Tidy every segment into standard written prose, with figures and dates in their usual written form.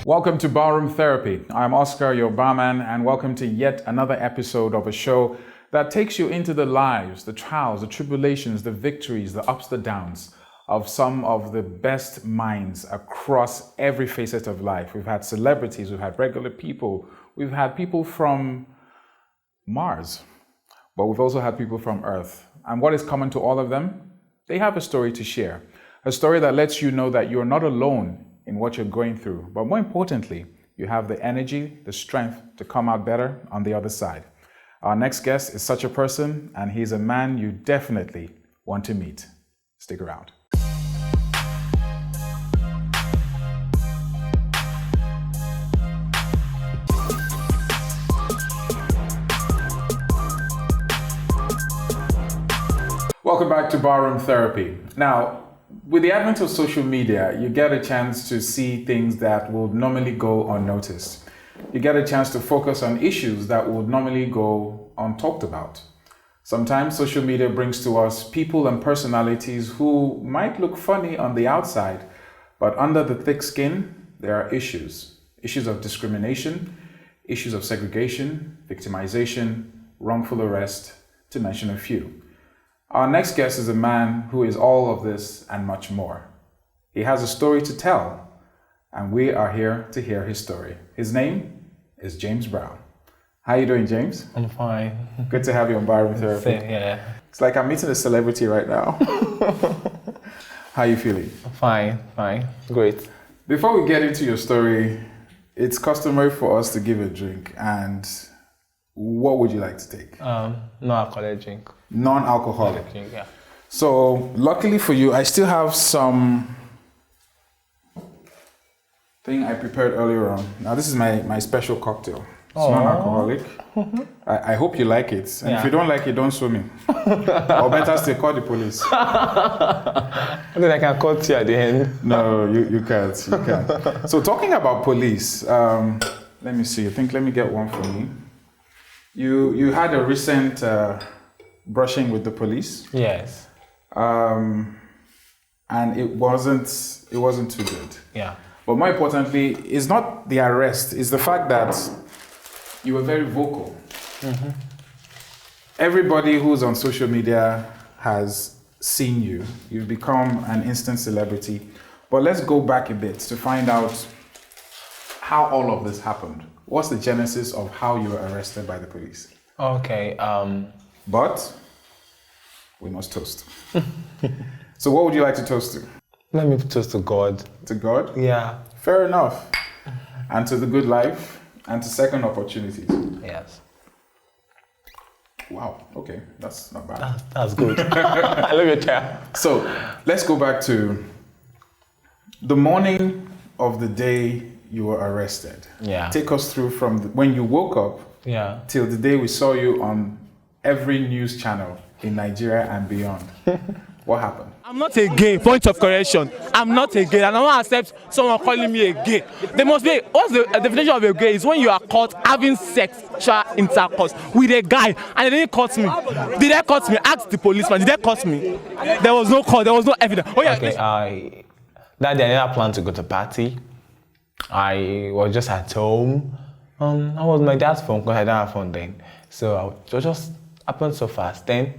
Welcome to Barroom Therapy. I'm Oscar, your barman, and welcome to yet another episode of a show that takes you into the lives, the trials, the tribulations, the victories, the ups, the downs of some of the best minds across every facet of life. We've had celebrities, we've had regular people, we've had people from Mars, but we've also had people from Earth. And what is common to all of them? They have a story to share. A story that lets you know that you're not alone in what you're going through. But more importantly, you have the energy, the strength to come out better on the other side. Our next guest is such a person, and he's a man you definitely want to meet. Stick around. Welcome back to Barroom Therapy. Now, with the advent of social media, you get a chance to see things that would normally go unnoticed. You get a chance to focus on issues that would normally go untalked about. Sometimes social media brings to us people and personalities who might look funny on the outside, but under the thick skin, there are issues. Issues of discrimination, issues of segregation, victimization, wrongful arrest, to mention a few. Our next guest is a man who is all of this and much more. He has a story to tell, and we are here to hear his story. His name is James Brown. How are you doing, James? I'm fine. Good to have you on Barroom Therapy. Same, yeah. It's like I'm meeting a celebrity right now. How are you feeling? Fine. Great. Before we get into your story, it's customary for us to give a drink, and what would you like to take? No alcoholic drink. Non-alcoholic. Drink, yeah. So, luckily for you, I still have some thing I prepared earlier on. Now, this is my special cocktail. It's non-alcoholic. I hope you like it. And if you don't like it, don't sue me. Or better still, call the police. Then I can cut you at the end. No, you can't. So, talking about police, let me see. Let me get one for me. You had a recent brushing with the police. Yes. And it wasn't too good. Yeah. But more importantly, it's not the arrest, it's the fact that you were very vocal. Mm-hmm. Everybody who's on social media has seen you. You've become an instant celebrity. But let's go back a bit to find out how all of this happened. What's the genesis of how you were arrested by the police? Okay. But we must toast. So what would you like to toast to? Let me toast to God. To God? Yeah. Fair enough. And to the good life and to second opportunities. Yes. Wow. Okay. That's not bad. That's good. I love your chair. So let's go back to the morning of the day you were arrested. Yeah. Take us through from when you woke up till the day we saw you on every news channel in Nigeria and beyond. What happened? I'm not a gay, point of correction. I'm not a gay, and I don't accept someone calling me a gay. There must be, what's the definition of a gay? Is when you are caught having sexual intercourse with a guy and they didn't cut me. Did they cut me? Ask the policeman, did they cut me? There was no call, there was no evidence. Oh yeah. Okay, that day I never planned to go to party. I was just at home. I was my dad's phone because I didn't have phone then. So it just happened so fast. Then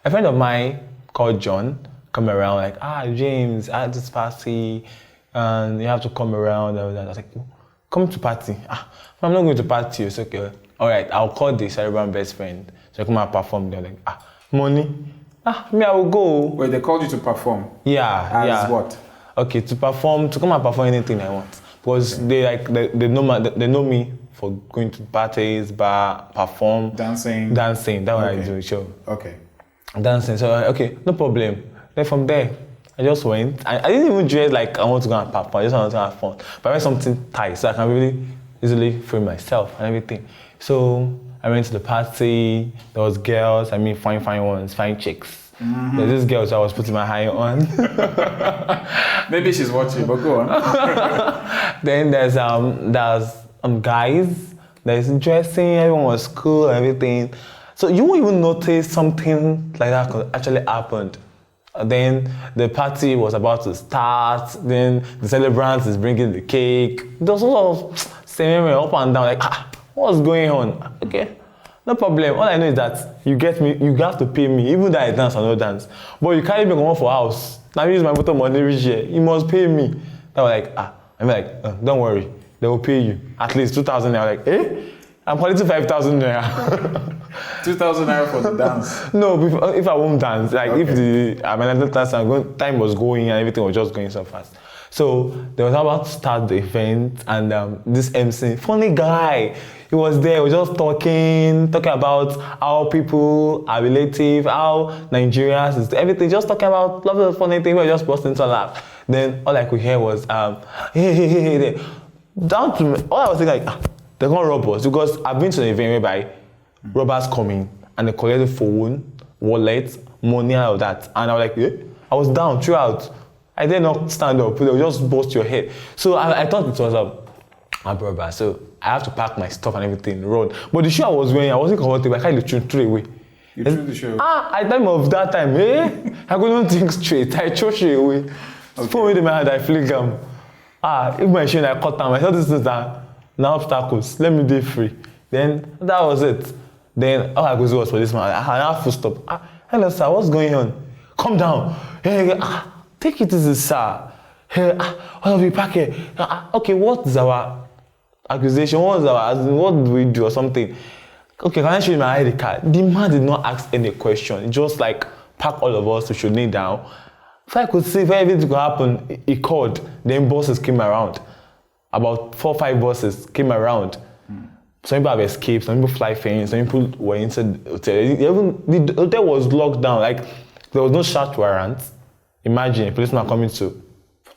a friend of mine called John, come around like, James, I had this party and you have to come around. And I was like, come to party. I'm not going to party. It's okay. All right, I'll call the Cerebral best friend. So I come and perform. They're like, money? Me, I will go. Wait, they called you to perform? Yeah. As what? Okay, to come and perform anything I want. Because they know me for going to parties, bar, perform. Dancing. That's what I do, sure. Okay. Dancing, so okay, no problem. Then from there, I just went. I didn't even dress like I want to go and perform, I just wanted to have fun. But I wear something tight so I can really easily free myself and everything. So I went to the party, there was girls, fine ones, fine chicks. Mm-hmm. There's this girl, so I was putting my eye on. Maybe she's watching, but go on. Then there's guys, there's dressing, everyone was cool, everything. So you won't even notice something like that actually happened. Then the party was about to start. Then the celebrant is bringing the cake. There was a lot of saying up and down, like, what's going on? Okay, no problem. All I know is that you get me, you have to pay me, even though I dance or no dance. But you carry me come for house. Now use my bottom money reach here. You must pay me. They were like, I'm like, don't worry, they will pay you at least 2,000. They were like, I'm collecting 5,000 naira. 2,000 naira for the dance? No, if I won't dance, like if time was going and everything was just going so fast. So they was about to start the event, and this MC, funny guy, he was there. He was just talking about how people are relative, how Nigerians is everything, just talking about lots of funny things. We were just busting to laugh. Then all I could hear was hey. Down to me, all I was thinking, like, they're gonna rob us, because I've been to an event whereby robbers come in and they collect the phone, wallet, money, and all that. And I was like, I was down throughout. I did not stand up. They would just bust your head. So I thought it was a robber. So I have to pack my stuff and everything, run. But the shoe I was wearing, I wasn't comfortable. I can't threw it away. You threw the shoe? At the time of that time, I couldn't think straight. I threw it away. Okay. Phone in my hand, I flick them. If my shoe, I cut them. I thought this is now obstacles. Let me be free. Then that was it. Then all I could do was for this man. I had full stop. Hello, sir. What's going on? Come down. Hey, take it easy, sir. Hey, all of you pack it. Okay, what is our accusation? What do we do or something? Okay, can I show you my ID card? The man did not ask any question. He just like pack all of us to should kneel down. If I could see if everything could happen, he called. Then buses came around. About 4 or 5 buses came around. Some people have escaped, some people fly fence, some people were inside the hotel. Even the hotel was locked down, like there was no search warrant. Imagine a policeman coming to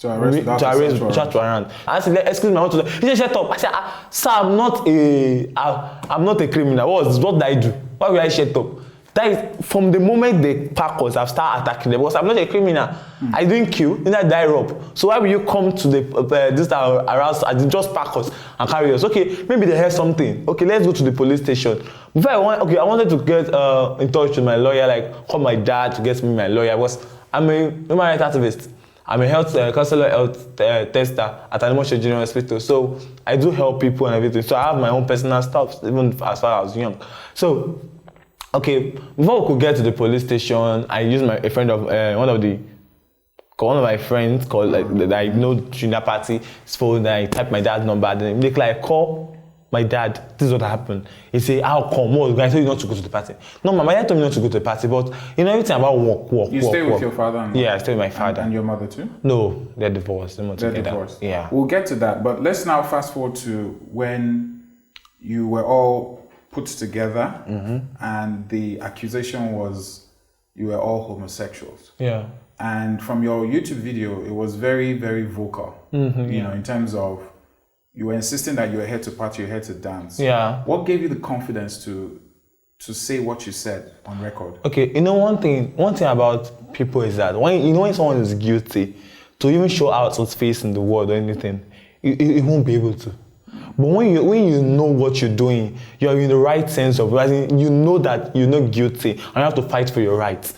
arrest search warrant. I said, excuse me, I want to. He said, shut up. I said, sir, I'm not a criminal. What did I do? Why will I shut up? That is, from the moment they pack us, I've started attacking them because I'm not a criminal. I didn't kill, neither did I rob. So why will you come to this around and just pack us and carry us? Okay, maybe they heard something. Okay, let's go to the police station. Before I wanted to get in touch with my lawyer, like call my dad to get me my lawyer, because I'm a human rights activist. I'm a counselor health tester at Animal General Hospital. So I do help people and everything. So I have my own personal stuff, even as far as I was young. So okay, before we could get to the police station, I used one of my friends called that I know junior party. His phone. I typed my dad's number. Then they like call my dad. This is what happened. He say, "How come? What? I told you not to go to the party." No, my dad told me not to go to the party, but you know everything about work. You stay with your father? Yeah, I stay with my father. And your mother too? No, they're divorced. They're divorced. Yeah. We'll get to that, but let's now fast forward to when you were all put together, and the accusation was you were all homosexuals. Yeah. And from your YouTube video, it was very, very vocal. You know, in terms of you were insisting that you were here to party, you're here to dance. Yeah. What gave you the confidence to say what you said on record? Okay, you know one thing about people is that when someone is guilty, to even show out its face in the world or anything, it won't be able to. But when you know what you're doing, you're in the right sense of you know that you're not guilty and you have to fight for your rights.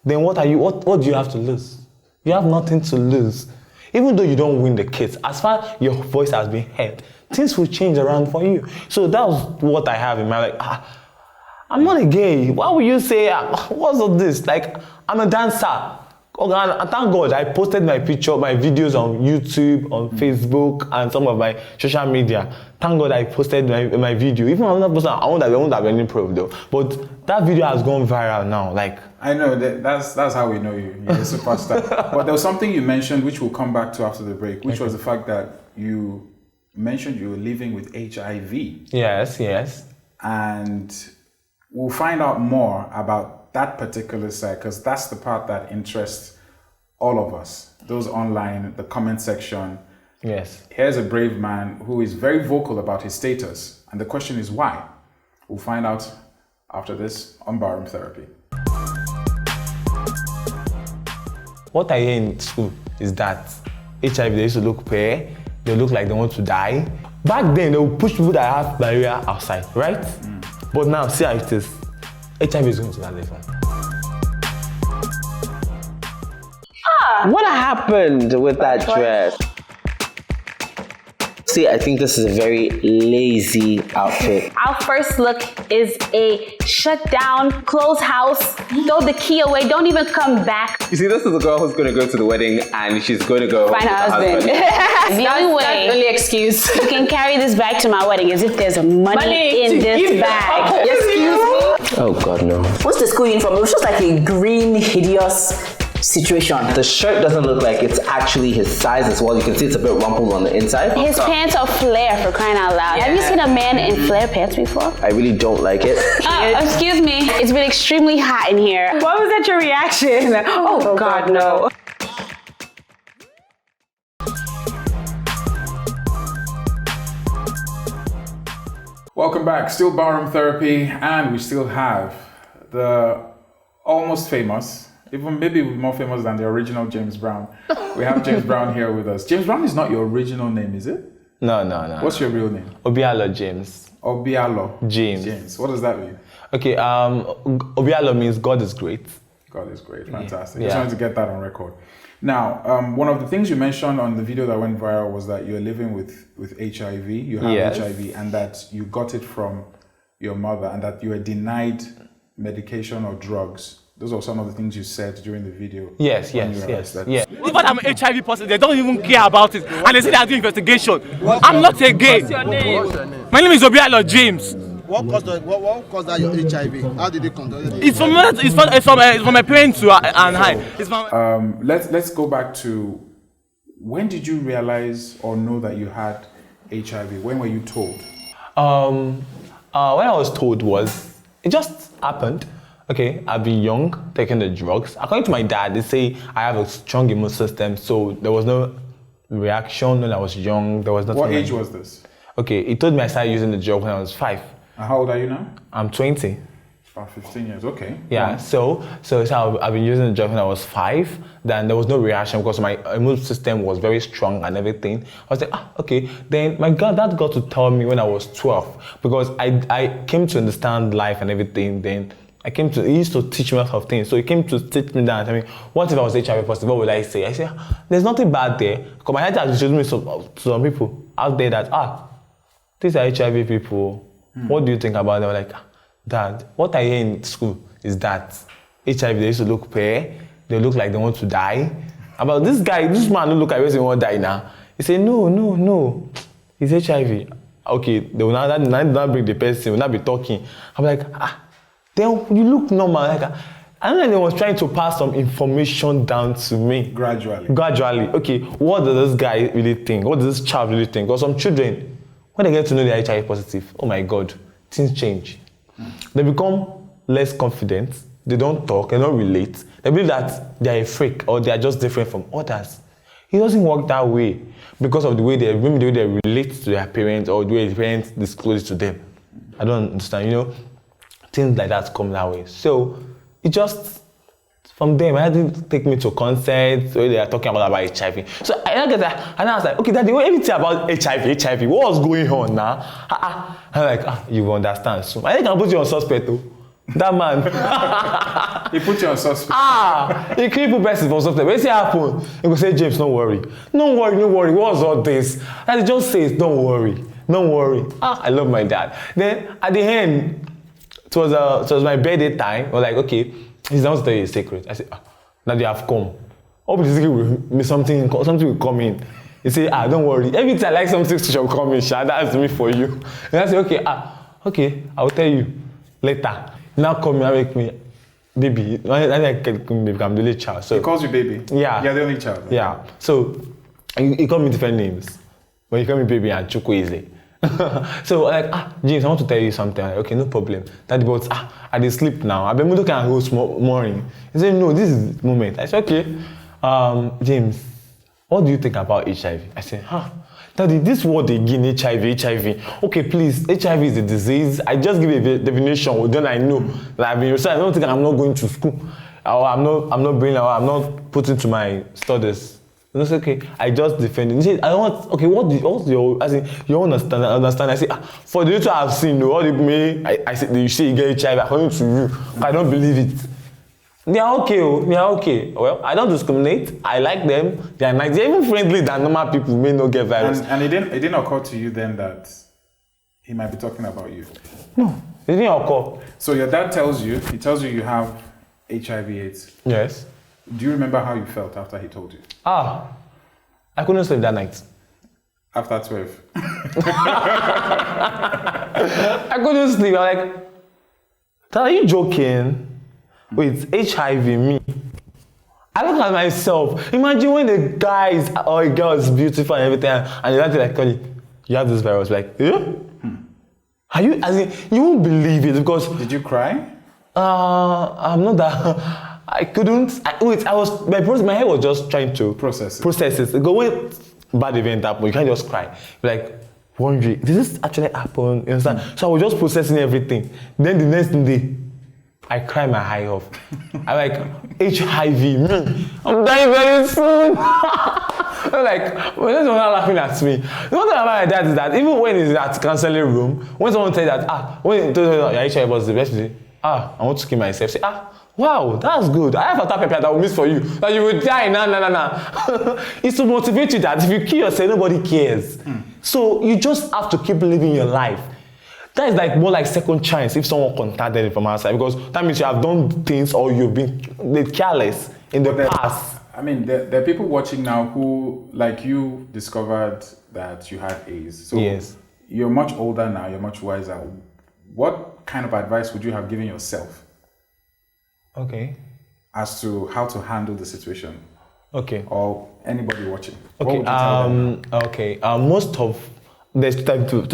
Then what do you have to lose? You have nothing to lose. Even though you don't win the case, as far as your voice has been heard, things will change around for you. So that was what I have in mind. Like, I'm not a gay. Why would you say, what's all this? Like, I'm a dancer. Oh, and thank God I posted my videos on YouTube, on Facebook, and some of my social media. Thank God I posted my video. Even I'm not posting, I won't have any proof though. But that video has gone viral now. Like, I know that's how we know you. You're a superstar. But there was something you mentioned which we'll come back to after the break, which was the fact that you mentioned you were living with HIV. Yes. And we'll find out more about that particular side, because that's the part that interests all of us, those online, the comment section. Yes. Here's a brave man who is very vocal about his status, and the question is why? We'll find out after this on Barroom Therapy. What I hear in school is that HIV, they used to look pale, they look like they want to die. Back then, they would push people that have barrier outside, right? But now, see how it is. HIV is going to that level. What happened with that dress? See, I think this is a very lazy outfit. Our first look is a shut down, close house, throw the key away, don't even come back. You see, this is a girl who's going to go to the wedding and she's going to go find her husband. The only way that's the only excuse you can carry this bag to my wedding is if there's money in this bag. Excuse me? Oh God, no. What's the school uniform? It was just like a green, hideous situation. The shirt doesn't look like it's actually his size as well. You can see it's a bit rumpled on the inside. His pants are flare, for crying out loud. Have you seen a man in flare pants before? I really don't like it. Excuse me. It's been extremely hot in here. Why was that your reaction? Oh God, no. Welcome back. Still Barroom Therapy, and we still have the almost famous, even maybe more famous than the original James Brown. We have James Brown here with us. James Brown is not your original name, is it? No. What's your real name? Obialor James. Obialor James. What does that mean? Okay, Obialor means God is great. God is great. Fantastic. Yeah. Just wanted to get that on record. Now, one of the things you mentioned on the video that went viral was that you're living with HIV. You have HIV, and that you got it from your mother, and that you were denied medication or drugs. Those are some of the things you said during the video. Yes. Even I'm HIV positive, they don't even care about it. And they say they are doing investigation. I'm not a gay. What's your name? My name is Obialor James. What caused that your HIV? How did it conduct it? It's from my parents and I. It's from Let's go back to, when did you realize or know that you had HIV? When were you told? When I was told it just happened. Okay, I've been young, taking the drugs. According to my dad, they say I have a strong immune system, so there was no reaction when I was young. There was nothing. What age was this? Okay, he told me I started using the drug when I was 5. How old are you now? I'm 20. About 15 years, okay. Yeah, so I've been using the drug when I was 5. Then there was no reaction because my immune system was very strong and everything. I was like, okay. Then dad got to tell me when I was 12, because I came to understand life and everything. Then he used to teach me lots of things. So he came to sit me down and tell me, what if I was HIV positive? What would I say? I said, there's nothing bad there. Because my dad has introduced me to some people out there that, these are HIV people. What do you think about them? Like, Dad, what I hear in school is that HIV, they used to look pale. They look like they want to die. About this man don't look like he want to die now. He said, no, it's HIV. Okay, they will not bring the person, will not be talking. I'm like, then you look normal. Like, I don't know, they was trying to pass some information down to me. Gradually. Okay, what does this guy really think? What does this child really think? Because some children, when they get to know they're HIV positive, oh my God, things change. They become less confident. They don't talk, they don't relate. They believe that they're a freak or they are just different from others. It doesn't work that way because of the way they relate to their parents or the way their parents disclose it to them. I don't understand, things like that come that way. So it just, from them, I had to take me to concerts where they are talking about HIV. So I don't get that. And I was like, okay, Daddy, everything about HIV, what was going on now? I'm like, you will understand soon. I think I'll put you on suspect though. That man. He put you on suspect. He can't put person for suspect. When it happen, he will say, James, don't worry. No worry. What's all this? And he just says, don't worry. I love my dad. Then at the end, it was my birthday time. I was like, okay, he's not to tell you a secret. I said, now they have come. Hope this will something will come in. He said, don't worry. Every time I like something shall come in, that's me for you. And I said, okay, I will tell you later. Now come and make me baby. I can become the only child. So he calls you baby? Yeah. You're the only child? Right? Yeah. So he called me different names. But he called me baby and Chukwueze. So like, James, I want to tell you something. Like, okay, no problem. Daddy, but I did sleep now. I've been looking at whole morning. He said, no, this is the moment. I said, okay. James, what do you think about HIV? I said, Daddy, this word again, HIV. Okay, please, HIV is a disease. I just give a definition, then I know. Like I've been researching. I don't think I'm not going to school. Or I'm not putting to my studies. And I said, okay, I just defend it. He said, what's your, you understand? I said, for the little I've seen, what it may, I said, you say you get HIV according to you. I don't believe it. They are okay, they are okay. Well, I don't discriminate. I like them. They are nice. They're even friendly than normal people who may not get virus. And it didn't occur to you then that he might be talking about you? No, it didn't occur. So your dad tells you you have HIV/AIDS. Yes. Do you remember how you felt after he told you? I couldn't sleep that night. After 12? I couldn't sleep. I'm like, Dad, are you joking? Wait, HIV, me? I look at myself. Imagine when the guys or a girl is beautiful and everything, and they like, Connie, you have this virus. Like, yeah? Are you, as in, you won't believe it because. Did you cry? I'm not that. I couldn't. My head was just trying to process it. Go when bad event happen, you can't just cry. You're like wondering, did this actually happen? You understand? So I was just processing everything. Then the next day, I cry my eye off. I'm like, HIV, me. I'm dying very soon. I'm like, when someone laughing at me. The one thing about my dad is that even when he's at counseling room, when someone tells that, when you're HIV positive, let's say, I want to kill myself. Say, wow, that's good. I have a type of pepper that will miss for you. That you will die. Nah. It's to motivate you that if you kill yourself, nobody cares. So you just have to keep living your life. That is like more like second chance if someone contacted you from outside, because that means you have done things or you've been careless in the past. I mean, there are people watching now who, like you, discovered that you had AIDS. So yes. You're much older now, you're much wiser. What kind of advice would you have given yourself? Okay. As to how to handle the situation? Okay. Or anybody watching? Okay. What would you tell them now? Okay. There's two types of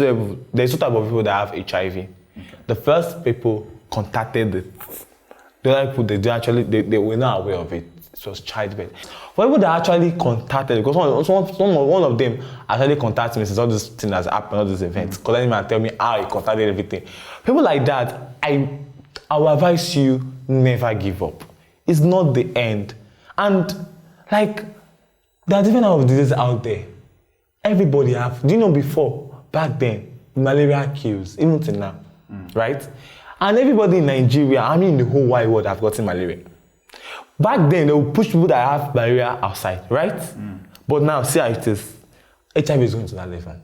people that have HIV. Okay. The first people contacted the other people, they were not aware of it. It was childbirth. For people that actually contacted, because one of them actually contacted me since all this thing has happened, all these events, calling me and tell me how he contacted everything. People like that, I will advise you, never give up. It's not the end. And like, there are different types of diseases out there. Everybody have. Do you know before, back then, malaria kills, even till now, right? And everybody in Nigeria, in the whole wide world, have gotten malaria. Back then, they would push people that have malaria outside, right? But now, see how it is. HIV is going to that level.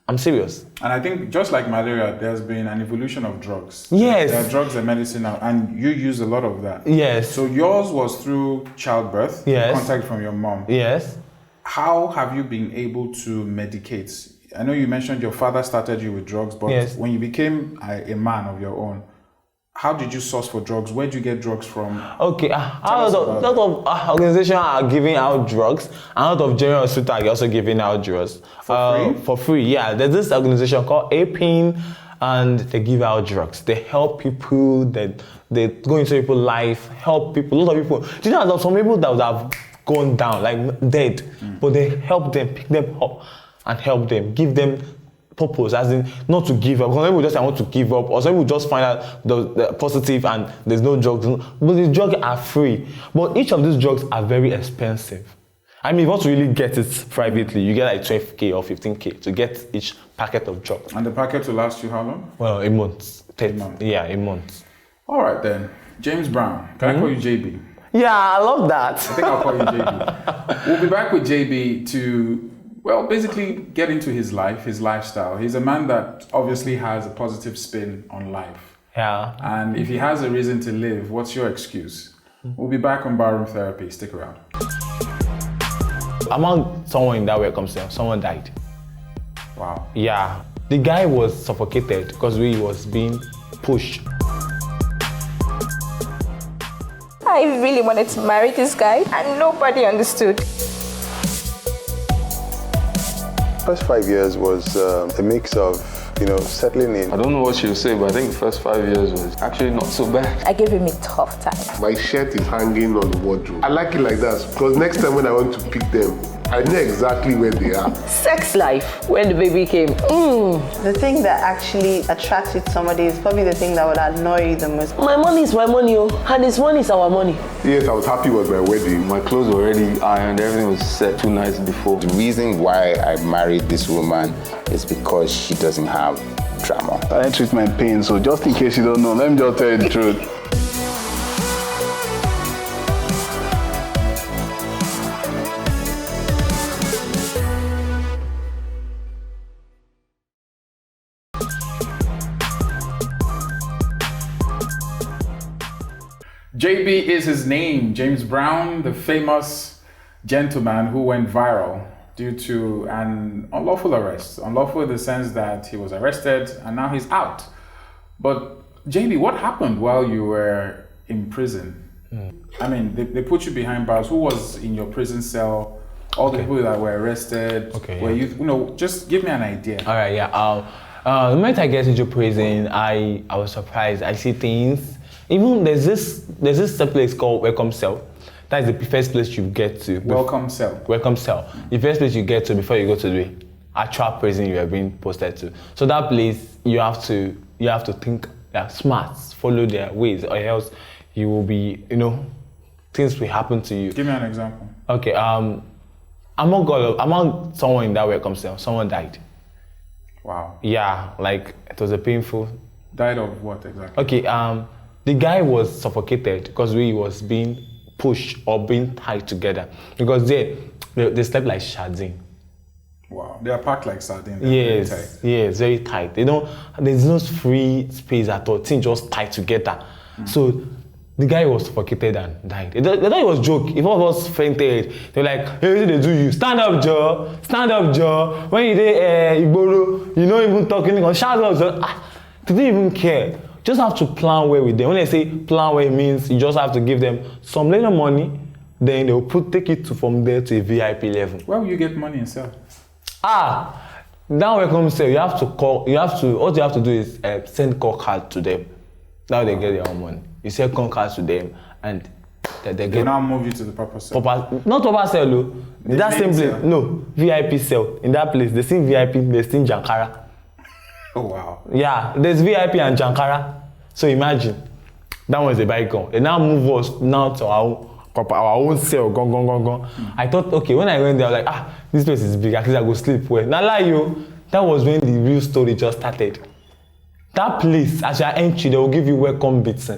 I'm serious. And I think just like malaria, there's been an evolution of drugs. Yes. There are drugs and medicine now, and you use a lot of that. Yes. So yours was through childbirth, yes. Contact from your mom. Yes. How have you been able to medicate? I know you mentioned your father started you with drugs, but yes. when you became a man of your own, how did you source for drugs? Where did you get drugs from? Okay, a lot of organizations are giving out drugs. A lot of general hospitals are also giving out drugs. For free? For free, yeah. There's this organization called APIN, and they give out drugs. They help people, they go into people's life, help people. A lot of people. Do you know there are some people that would have gone down, like dead, but they help them, pick them up and help them, give them purpose, as in not to give up. Because some people just say, I want to give up, or some people just find out the positive and there's no drugs. But the drugs are free. But each of these drugs are very expensive. I mean, if you want to really get it privately, you get like 12K or 15K to get each packet of drugs. And the packet will last you how long? Well, a month. A month. Yeah, a month. All right then. James Brown. Can I call you JB? Yeah, I love that. I think I'll call you JB. We'll be back with JB to, well, basically get into his life, his lifestyle. He's a man that obviously has a positive spin on life. Yeah. And if he has a reason to live, what's your excuse? We'll be back on Barroom Therapy. Stick around. Among someone in that welcome cell, someone died. Wow. Yeah. The guy was suffocated because he was being pushed. I really wanted to marry this guy and nobody understood. First 5 years was a mix of, settling in. I don't know what she'll say, but I think the first 5 years was actually not so bad. I gave him a tough time. My shirt is hanging on the wardrobe. I like it like that because next time when I want to pick them, I know exactly where they are. Sex life, when the baby came. The thing that actually attracts you to somebody is probably the thing that would annoy you the most. My money is my money, and his money is our money. Yes, I was happy with my wedding. My clothes were already ironed, everything was set 2 nights before. The reason why I married this woman is because she doesn't have drama. I treat my pain, so just in case you don't know, let me just tell you the truth. JB is his name, James Brown, the famous gentleman who went viral due to an unlawful arrest. Unlawful in the sense that he was arrested and now he's out. But JB, what happened while you were in prison? I mean, they put you behind bars. Who was in your prison cell? All the people that were arrested. Were you, just give me an idea. All right, yeah. The moment I get into prison, I was surprised. I see things. Even there's this place called Welcome Cell. That is the first place you get to. Welcome Cell. Welcome Cell. The first place you get to before you go to the actual prison you are being posted to. So that place, you have to think smart, follow their ways, or else you will be, things will happen to you. Give me an example. Okay. Among someone in that Welcome Cell, someone died. Wow. Yeah, like it was a painful. Died of what exactly? Okay. The guy was suffocated because he was being pushed or being tied together because they slept like sardine. Wow, they are packed like sardines. Yes, very tight. There's no free space at all. Things just tied together. So the guy was suffocated and died. They thought it was a joke. If all of us fainted, they're like, hey, they do you. Stand up, Joe. Stand up, Joe. When you did Igboro, you're not even talking. Shout out, Joe. They didn't even care. Just have to plan well with them. When they say plan well, it means you just have to give them some little money, then they'll take it from there to a VIP level. Where will you get money and sell? That Welcome Cell, what you have to do is send call card to them. Now they get their own money. You send call cards to them and they get. Now move you to the proper cell. Not proper cell, though. In that same place, no, VIP cell. In that place, they sing VIP, they sing Jankara. Oh wow. Yeah, there's VIP and Jankara. So imagine, that was a bygone. They now move us now to our own cell, gone. I thought, okay, when I went there, I was like, this place is big, at least I go sleep well. Now lie you, that was when the real story just started. That place, as you are entry, they will give you welcome beats.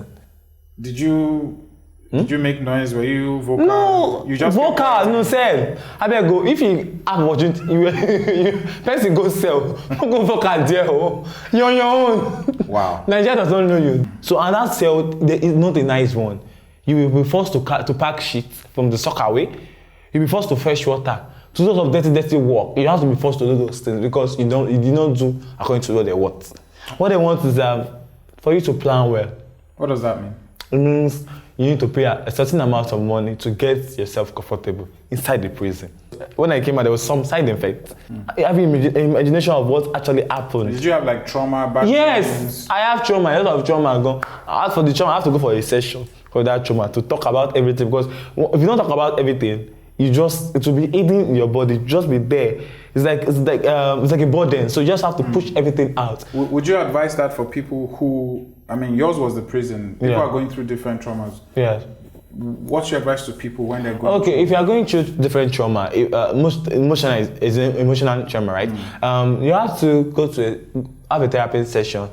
Did you make noise? Were you vocal? No, you just vocal, no sell. I better go. If you have opportunity, person go sell. Don't go vocal there. You're on your own. Wow. Nigeria does not know you. So and that cell, there is not a nice one. You will be forced to pack shit from the soccer away. You'll be forced to fetch water. To those of dirty work, you have to be forced to do those things because you did not do according to what they want. What they want is for you to plan well. What does that mean? It means you need to pay a certain amount of money to get yourself comfortable inside the prison. When I came out, there was some side effects. I have an imagination of what actually happened. Did you have like trauma back? Yes, I have trauma. A lot of trauma. For the trauma, I have to go for a session for that trauma to talk about everything. Because if you don't talk about everything, it will be eating your body. Just be there. It's like a burden. So you just have to push everything out. Would you advise that for people who? I mean, yours was the prison. People are going through different traumas. Yes. What's your advice to people when they're going? Okay, if you are going through different trauma, most emotional is emotional trauma, right? You have to go to have a therapy session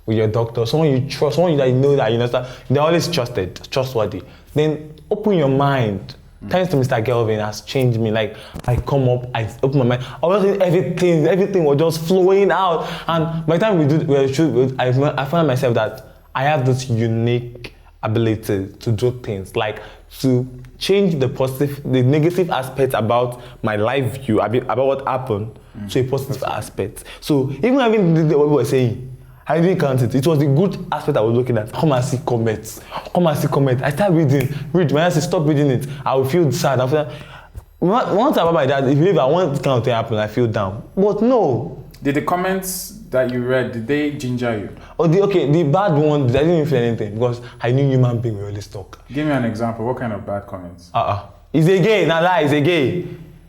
with your doctor, someone you trust, someone that you know that you understand. They're always trustworthy. Then open your mind. Thanks to Mr. Gelvin has changed me. Like I come up, I open my mind. I was doing everything was just flowing out. And by the time I found myself that I have this unique ability to do things, like to change the negative aspect about my life view, about what happened, to a positive aspect. So even having what we were saying, I didn't count it. It was the good aspect I was looking at. Come and see comments. I started reading. When I say stop reading it, I will feel sad. After one time about my dad, if you believe I want this kind of thing happen, I feel down. But no. Did the comments that you read, did they ginger you? The bad one, I didn't even feel anything because I knew human beings will always talk. Give me an example. What kind of bad comments? He's a gay, not lie, he's a gay.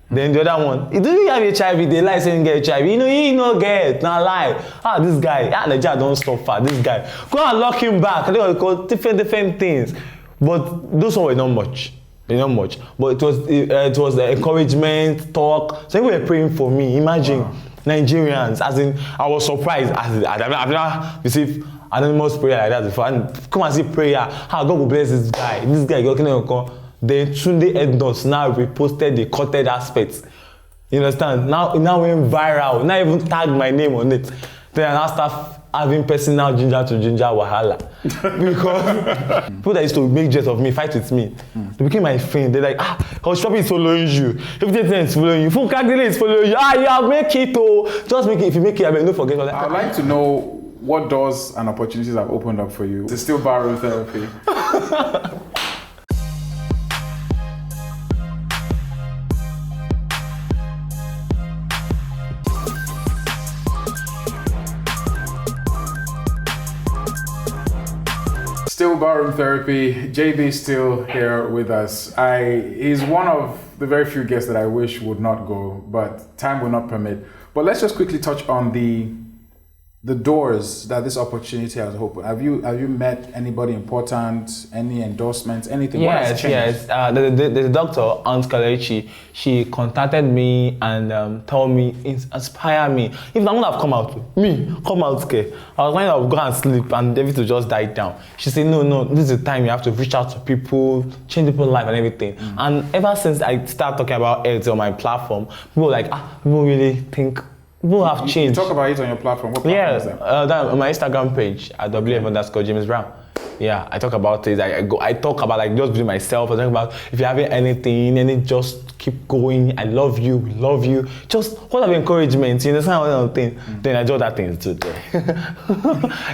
Then the other one, do you have HIV? They lie saying get HIV. You know get, not lie. This guy, Nigeria don't stop far. This guy, go and lock him back. They call different things. But those ones were not much. But it was the encouragement, talk. So people were praying for me. Imagine Nigerians, as in, I was surprised. I've never received anonymous prayer like that before. And come and see prayer. God will bless this guy. This guy, then Tunde Ednos now reposted the cutted aspects. You understand? Now it went viral. Now even tagged my name on it. Then I now start having personal ginger to ginger wahala. Because people that used to make jest of me, fight with me, they became my friend. They're like, Shopping is following you. Everything is following you. Funkagile is following you. Yeah, make it. Just make it. If you make it, I mean, don't forget. I'd like to know what doors and opportunities have opened up for you. It's still barroom therapy. Still barroom therapy. JB is still here with us. He's one of the very few guests that I wish would not go, but time will not permit. But let's just quickly touch on the doors that this opportunity has opened. Have you met anybody important? Any endorsements? Anything? Yes. The doctor, Aunt Kalechi, she contacted me and told me, inspire me. If I would have come out, okay. I was going to go and sleep and everything just died down. She said, no, this is the time you have to reach out to people, change people's life and everything. And ever since I started talking about health on my platform, people were like, people really think. People have changed. You talk about it on your platform. What platform is that? That on my Instagram page at _James Brown. Yeah, I talk about it. I talk about like just being myself. I talk about if you're having anything, just keep going. I love you. We love you. Just what of encouragement. You understand what I'm saying? Then I do other things too.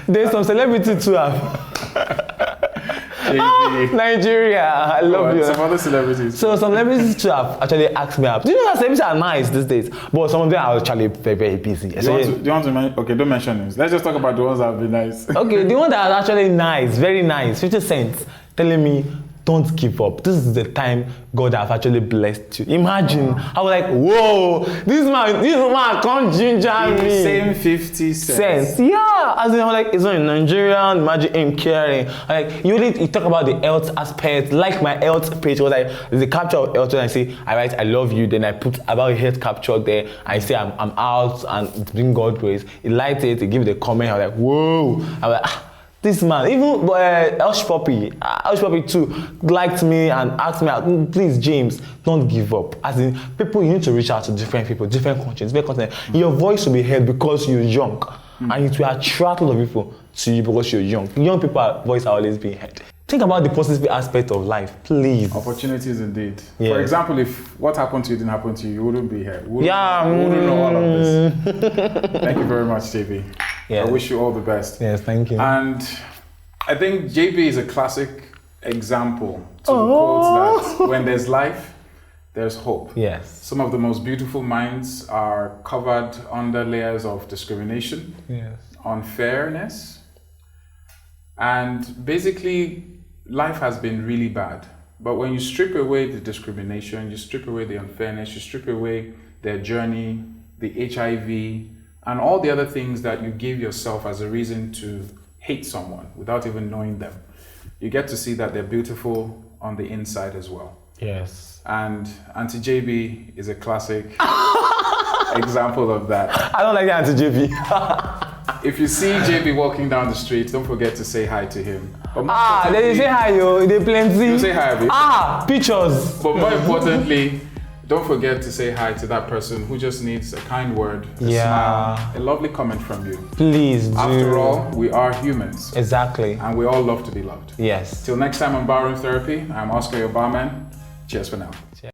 There's some celebrity too. Nigeria, I love you. Some other celebrities. So some celebrities too have actually asked me out. Do you know that celebrities are nice these days? But some of them are actually very, very busy. Do you want to mention? Okay, don't mention names. Let's just talk about the ones that have been nice. Okay, the one that are actually nice, very nice, 50 cents, telling me, don't give up. This is the time God have actually blessed you. Imagine, I was like, whoa, this man can't ginger me. Same 50 cents. Yeah, as in, I'm like, it's not in Nigerian. Imagine him caring. Like, you talk about the health aspect, like my health page was like, there's a capture of health, and I say, I write, I love you. Then I put about health capture there. I say, I'm out, and it's been God's grace. He liked it. He gave the comment. I was like, whoa. I was like, this man, even Hush Puppy too, liked me and asked me, please, James, don't give up. As in, people, you need to reach out to different people, different countries, different continents. Your voice will be heard because you're young. And it will attract a lot of people to you because you're young. Young people's voice are always being heard. Think about the positive aspect of life, please. Opportunities indeed. Yes. For example, if what happened to you didn't happen to you, you wouldn't be here. Wouldn't know all of this. Thank you very much, JB. Yes. I wish you all the best. Yes, thank you. And I think JB is a classic example to the quote that when there's life, there's hope. Yes. Some of the most beautiful minds are covered under layers of discrimination, unfairness, and basically life has been really bad. But when you strip away the discrimination, you strip away the unfairness, you strip away their journey, the HIV, and all the other things that you give yourself as a reason to hate someone without even knowing them, you get to see that they're beautiful on the inside as well. Yes. And Auntie JB is a classic example of that. I don't like the Auntie JB. If you see JB walking down the street, don't forget to say hi to him. They say hi, yo. They plenty. You say hi, pictures. But more importantly, don't forget to say hi to that person who just needs a kind word, a smile, a lovely comment from you. Please do. After all, we are humans. Exactly. And we all love to be loved. Yes. Till next time on Barroom Therapy, I'm Oscar, your barman. Cheers for now. Cheers.